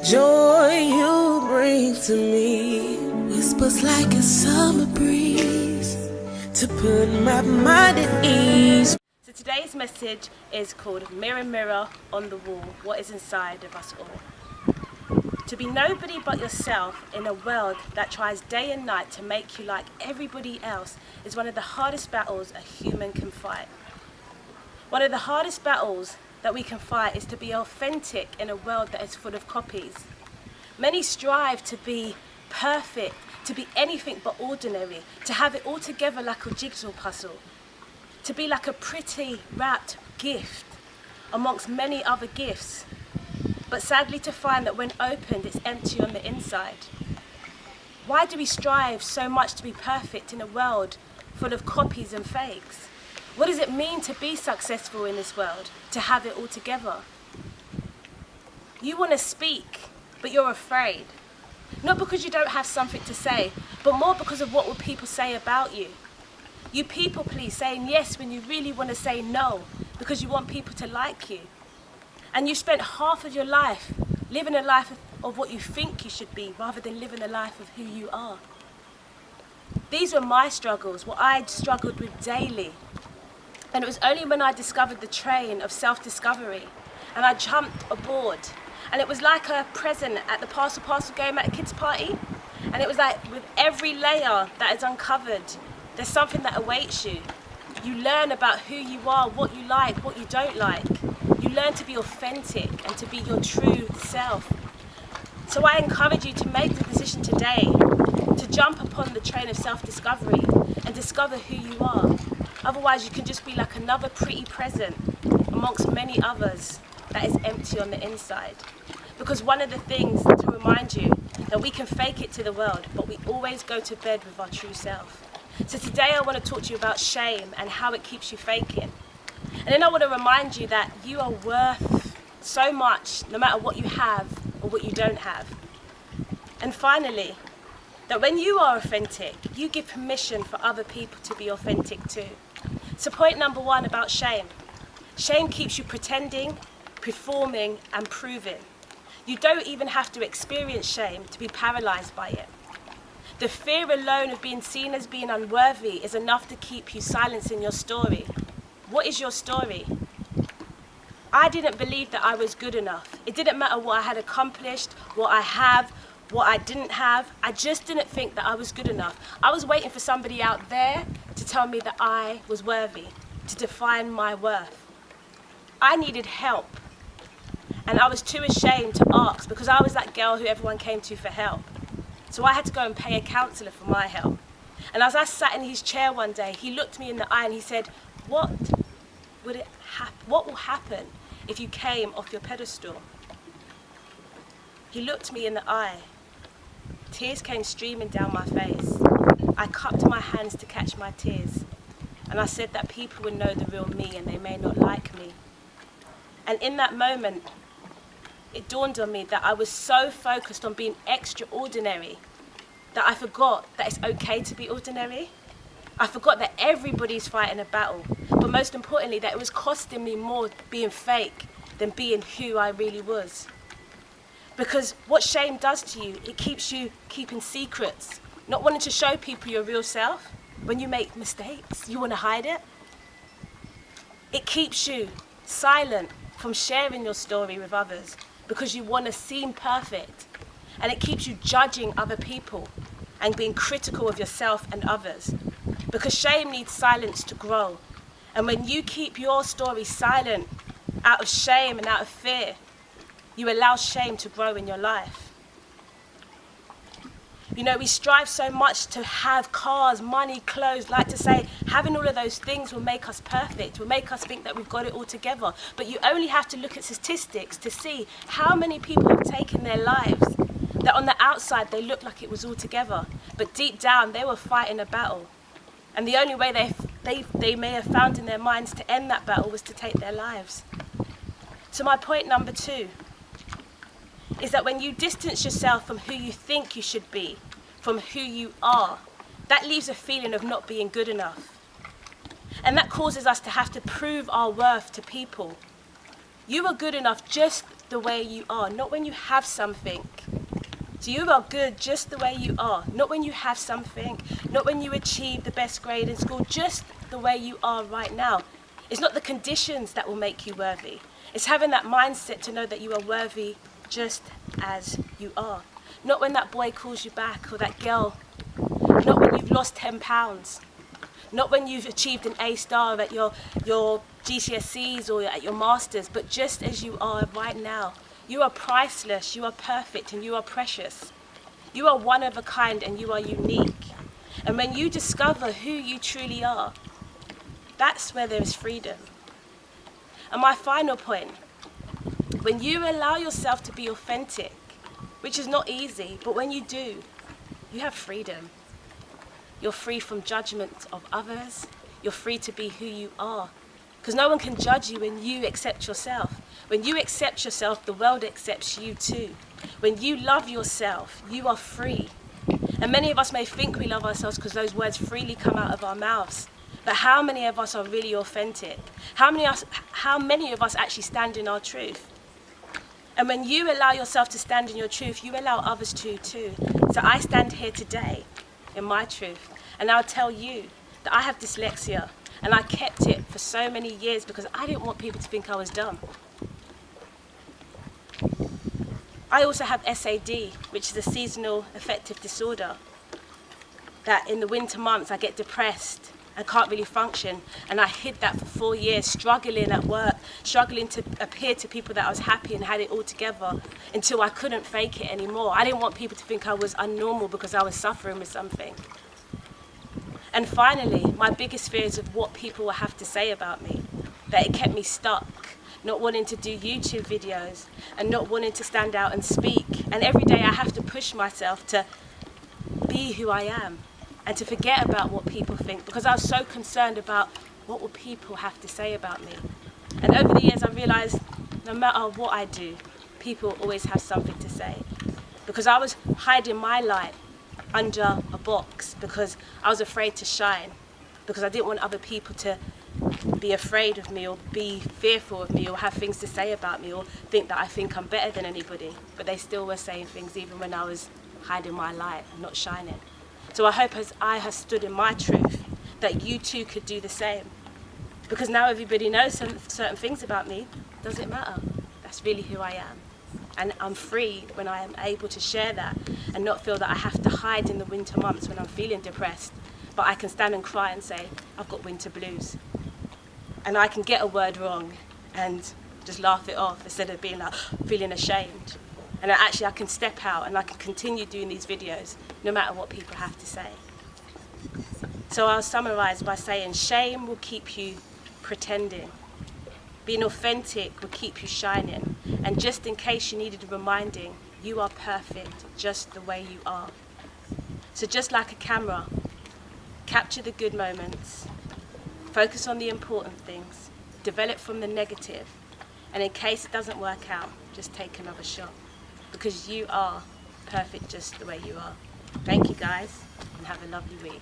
Joy you bring to me whispers like a summer breeze to put my mind at ease. So today's message is called Mirror, Mirror on the Wall, What is Inside of Us All? To be nobody but yourself in a world that tries day and night to make you like everybody else is one of the hardest battles a human can fight. One of the hardest battles that we can fight is to be authentic in a world that is full of copies. Many strive to be perfect, to be anything but ordinary, to have it all together like a jigsaw puzzle, to be like a pretty wrapped gift amongst many other gifts, but sadly to find that when opened it's empty on the inside. Why do we strive so much to be perfect in a world full of copies and fakes? What does it mean to be successful in this world, to have it all together? You want to speak, but you're afraid. Not because you don't have something to say, but more because of what will people say about you. You people please, saying yes when you really want to say no, because you want people to like you. And you spent half of your life living a life of what you think you should be, rather than living a life of who you are. These were my struggles, what I struggled with daily. And it was only when I discovered the train of self-discovery and I jumped aboard. And it was like a present at the parcel game at a kid's party. And it was like with every layer that is uncovered, there's something that awaits you. You learn about who you are, what you like, what you don't like. You learn to be authentic and to be your true self. So I encourage you to make the decision today to jump upon the train of self-discovery and discover who you are. Otherwise, you can just be like another pretty present amongst many others that is empty on the inside. Because one of the things to remind you that we can fake it to the world, but we always go to bed with our true self. So today I want to talk to you about shame and how it keeps you faking. And then I want to remind you that you are worth so much, no matter what you have or what you don't have. And finally, that when you are authentic, you give permission for other people to be authentic too. So point number one about shame. Shame keeps you pretending, performing and proving. You don't even have to experience shame to be paralyzed by it. The fear alone of being seen as being unworthy is enough to keep you silencing your story. What is your story? I didn't believe that I was good enough. It didn't matter what I had accomplished, what I have, what I didn't have. I just didn't think that I was good enough. I was waiting for somebody out there to tell me that I was worthy, to define my worth. I needed help. And I was too ashamed to ask because I was that girl who everyone came to for help. So I had to go and pay a counsellor for my help. And as I sat in his chair one day, he looked me in the eye and he said, what will happen if you came off your pedestal? He looked me in the eye. Tears came streaming down my face. I cupped my hands to catch my tears. And I said that people would know the real me and they may not like me. And in that moment, it dawned on me that I was so focused on being extraordinary that I forgot that it's okay to be ordinary. I forgot that everybody's fighting a battle, but most importantly, that it was costing me more being fake than being who I really was. Because what shame does to you, it keeps you keeping secrets, not wanting to show people your real self. When you make mistakes, you want to hide it. It keeps you silent from sharing your story with others because you want to seem perfect. And it keeps you judging other people and being critical of yourself and others. Because shame needs silence to grow. And when you keep your story silent out of shame and out of fear, you allow shame to grow in your life. You know, we strive so much to have cars, money, clothes, like to say, having all of those things will make us perfect, will make us think that we've got it all together. But you only have to look at statistics to see how many people have taken their lives, that on the outside they looked like it was all together, but deep down they were fighting a battle. And the only way they may have found in their minds to end that battle was to take their lives. So my point number two is that when you distance yourself from who you think you should be, from who you are, that leaves a feeling of not being good enough. And that causes us to have to prove our worth to people. You are good enough just the way you are, not when you have something. So you are good just the way you are, not when you have something, not when you achieve the best grade in school, just the way you are right now. It's not the conditions that will make you worthy. It's having that mindset to know that you are worthy just as you are. Not when that boy calls you back or that girl, not when you've lost 10 pounds, not when you've achieved an A star at your GCSEs or at your masters, but just as you are right now. You are priceless, you are perfect, and you are precious. You are one of a kind and you are unique. And when you discover who you truly are, that's where there is freedom. And my final point, when you allow yourself to be authentic, which is not easy, but when you do, you have freedom. You're free from judgment of others. You're free to be who you are. Because no one can judge you when you accept yourself. When you accept yourself, the world accepts you too. When you love yourself, you are free. And many of us may think we love ourselves because those words freely come out of our mouths. But how many of us are really authentic? How many of us actually stand in our truth? And when you allow yourself to stand in your truth, you allow others to too. So I stand here today in my truth, and I'll tell you that I have dyslexia, and I kept it for so many years because I didn't want people to think I was dumb. I also have SAD, which is a seasonal affective disorder, that in the winter months I get depressed and can't really function, and I hid that for 4 years, struggling at work, struggling to appear to people that I was happy and had it all together until I couldn't fake it anymore. I didn't want people to think I was unnormal because I was suffering with something. And finally, my biggest fear is of what people will have to say about me, that it kept me stuck, not wanting to do YouTube videos and not wanting to stand out and speak. And every day I have to push myself to be who I am and to forget about what people think, because I was so concerned about what will people have to say about me. And over the years I realised no matter what I do, people always have something to say. Because I was hiding my light under a box because I was afraid to shine, because I didn't want other people to be afraid of me or be fearful of me or have things to say about me or think that I think I'm better than anybody. But they still were saying things even when I was hiding my light and not shining. So I hope as I have stood in my truth that you too could do the same. Because now everybody knows certain things about me. Does it matter? That's really who I am. And I'm free when I am able to share that and not feel that I have to hide in the winter months when I'm feeling depressed. But I can stand and cry and say, I've got winter blues. And I can get a word wrong and just laugh it off instead of being like, feeling ashamed. And actually I can step out and I can continue doing these videos no matter what people have to say. So I'll summarise by saying shame will keep you pretending. Being authentic will keep you shining. And just in case you needed a reminding, you are perfect just the way you are. So just like a camera, capture the good moments, focus on the important things, develop from the negative, and in case it doesn't work out, just take another shot. Because you are perfect just the way you are. Thank you guys, and have a lovely week.